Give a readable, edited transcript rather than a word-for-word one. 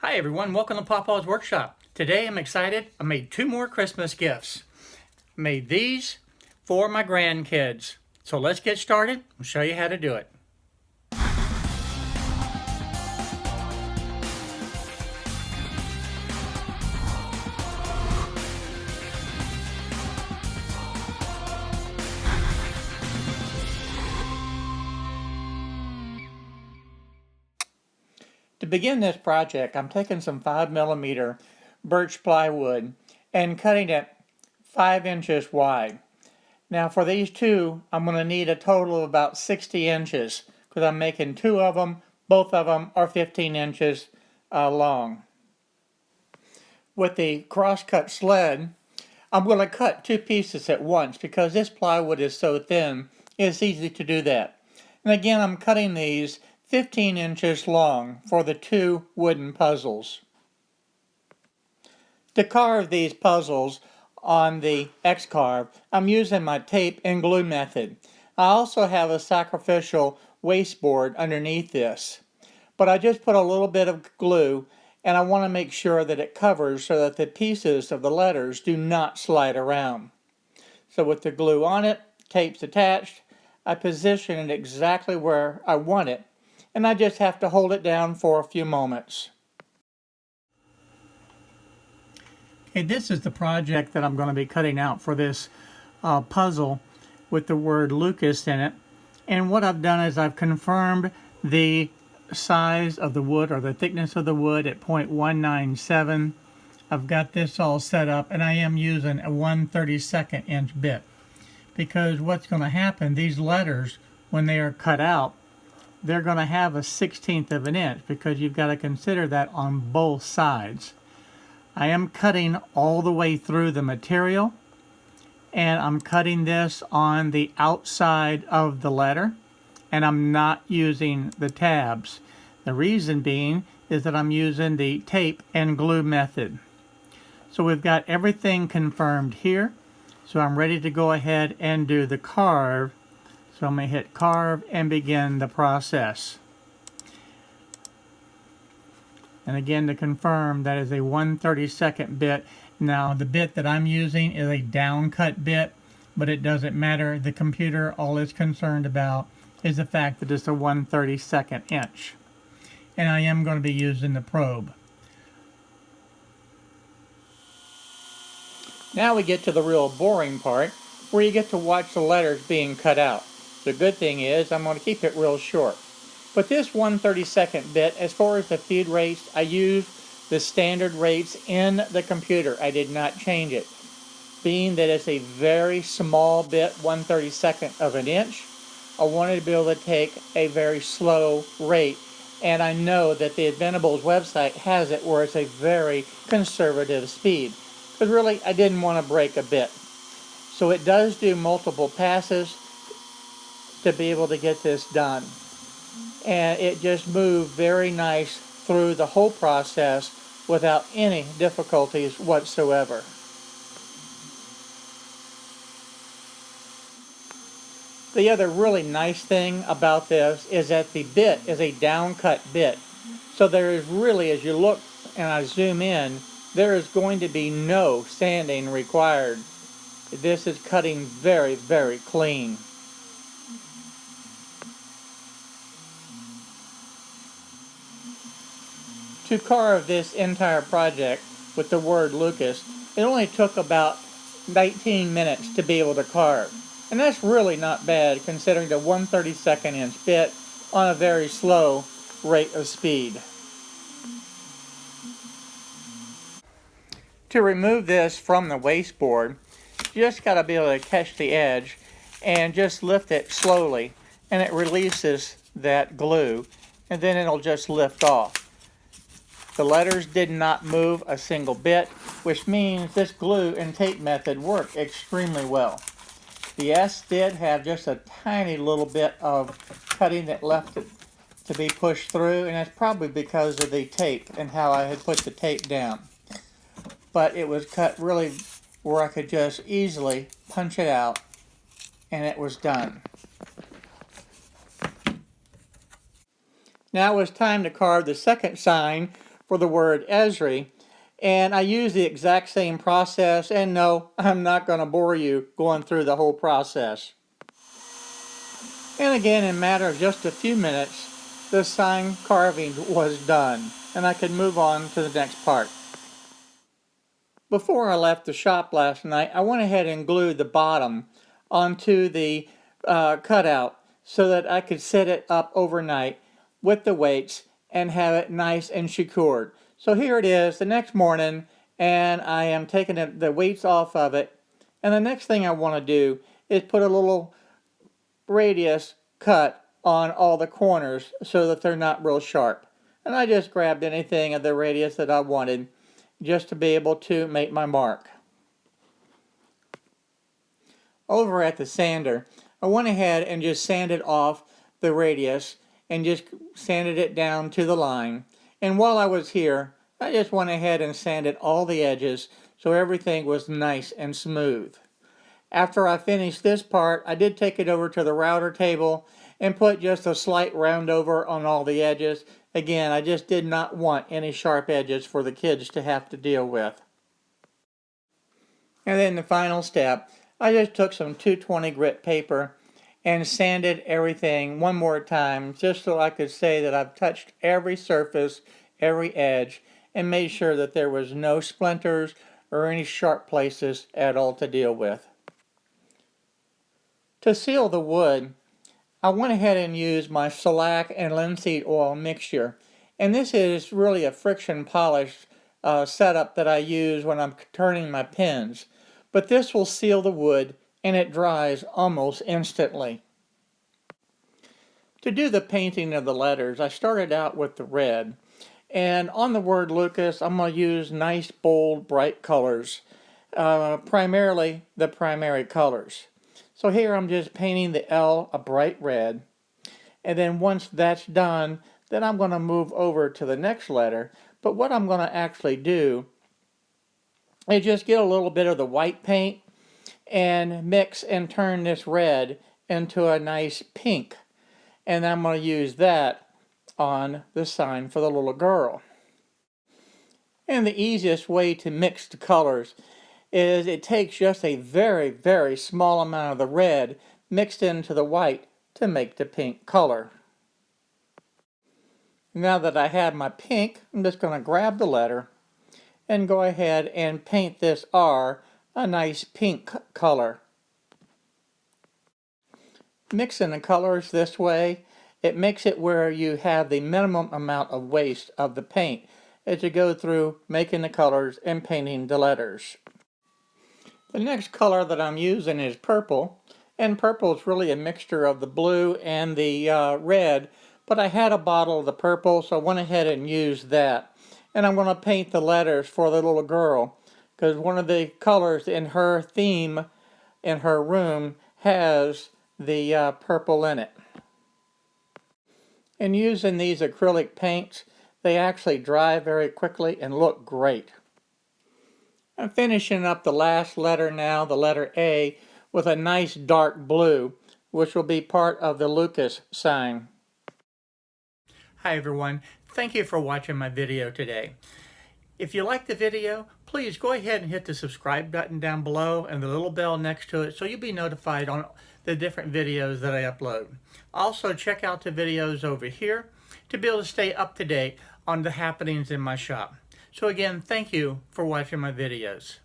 Hi everyone, welcome to Papa's Workshop. Today I'm excited. I made two more Christmas gifts. I made these for my grandkids. So let's get started. I'll show you how to do it. To begin this project, I'm taking some 5mm birch plywood and cutting it 5 inches wide. Now for these two, I'm going to need a total of about 60 inches because I'm making two of them. Both of them are 15 inches long. With the cross-cut sled, I'm going to cut two pieces at once because this plywood is so thin, it's easy to do that. And again, I'm cutting these 15 inches long for the two wooden puzzles. To carve these puzzles on the X-Carve, I'm using my tape and glue method. I also have a sacrificial wasteboard underneath this, but I just put a little bit of glue and I want to make sure that it covers so that the pieces of the letters do not slide around. So with the glue on it, tape's attached, I position it exactly where I want it, and I just have to hold it down for a few moments. Okay, this is the project that I'm going to be cutting out for this puzzle with the word Lucas in it. And what I've done is I've confirmed the size of the wood or the thickness of the wood at 0.197. I've got this all set up and I am using a 1/32 inch bit because what's going to happen, these letters when they are cut out, they're going to have a 1/16 of an inch because you've got to consider that on both sides. I am cutting all the way through the material and I'm cutting this on the outside of the letter and I'm not using the tabs. The reason being is that I'm using the tape and glue method. So we've got everything confirmed here. So I'm ready to go ahead and do the carve. So I'm going to hit carve and begin the process. And again, to confirm, that is a 1/32 bit. Now the bit that I'm using is a down cut bit, but it doesn't matter. The computer, all it's concerned about is the fact that it's a 1/32 inch. And I am going to be using the probe. Now we get to the real boring part, where you get to watch the letters being cut out. The good thing is I'm going to keep it real short. But this 1/32 bit, as far as the feed rates, I used the standard rates in the computer. I did not change it. Being that it's a very small bit, 1/32 of an inch, I wanted to be able to take a very slow rate. And I know that the Inventables website has it where it's a very conservative speed. But really, I didn't want to break a bit. So it does do multiple passes to be able to get this done. And it just moved very nice through the whole process without any difficulties whatsoever. The other really nice thing about this is that the bit is a down cut bit. So there is really, as you look and I zoom in, there is going to be no sanding required. This is cutting very, very clean. To carve this entire project with the word Lucas, it only took about 19 minutes to be able to carve. And that's really not bad considering the 1/32 inch bit on a very slow rate of speed. To remove this from the wasteboard, you just got to be able to catch the edge and just lift it slowly and it releases that glue and then it'll just lift off. The letters did not move a single bit, which means this glue and tape method worked extremely well. The S did have just a tiny little bit of cutting that left it to be pushed through, and that's probably because of the tape and how I had put the tape down. But it was cut really where I could just easily punch it out, and it was done. Now it's time to carve the second sign for the word Esri, and I use the exact same process, and no, I'm not going to bore you going through the whole process. And again, in a matter of just a few minutes, the sign carving was done, and I could move on to the next part. Before I left the shop last night, I went ahead and glued the bottom onto the cutout so that I could set it up overnight with the weights and have it nice and secured. So here it is the next morning, and I am taking the weights off of it. And the next thing I want to do is put a little radius cut on all the corners so that they're not real sharp. And I just grabbed anything of the radius that I wanted just to be able to make my mark. Over at the sander, I went ahead and just sanded off the radius and just sanded it down to the line. And while I was here, I just went ahead and sanded all the edges so everything was nice and smooth. After I finished this part, I did take it over to the router table and put just a slight round over on all the edges. Again, I just did not want any sharp edges for the kids to have to deal with. And then the final step, I just took some 220 grit paper and sanded everything one more time just so I could say that I've touched every surface, every edge, and made sure that there was no splinters or any sharp places at all to deal with. To seal the wood, I went ahead and used my shellac and linseed oil mixture, and this is really a friction polish setup that I use when I'm turning my pins, but this will seal the wood and it dries almost instantly. To do the painting of the letters, I started out with the red, and on the word Lucas I'm going to use nice bold bright colors, primarily the primary colors. So here I'm just painting the L a bright red, and then once that's done, then I'm going to move over to the next letter. But what I'm going to actually do is just get a little bit of the white paint and mix and turn this red into a nice pink. And I'm going to use that on the sign for the little girl. And the easiest way to mix the colors is it takes just a very, very small amount of the red mixed into the white to make the pink color. Now that I have my pink, I'm just going to grab the letter and go ahead and paint this R a nice pink color. Mixing the colors this way, it makes it where you have the minimum amount of waste of the paint as you go through making the colors and painting the letters. The next color that I'm using is purple, and purple is really a mixture of the blue and the red, but I had a bottle of the purple, so I went ahead and used that. And I'm going to paint the letters for the little girl, because one of the colors in her theme in her room has the purple in it. And using these acrylic paints, they actually dry very quickly and look great. I'm finishing up the last letter now, the letter A, with a nice dark blue, which will be part of the Lucas sign. Hi everyone, thank you for watching my video today. If you like the video, please go ahead and hit the subscribe button down below and the little bell next to it so you'll be notified on the different videos that I upload. Also check out the videos over here to be able to stay up to date on the happenings in my shop. So again, thank you for watching my videos.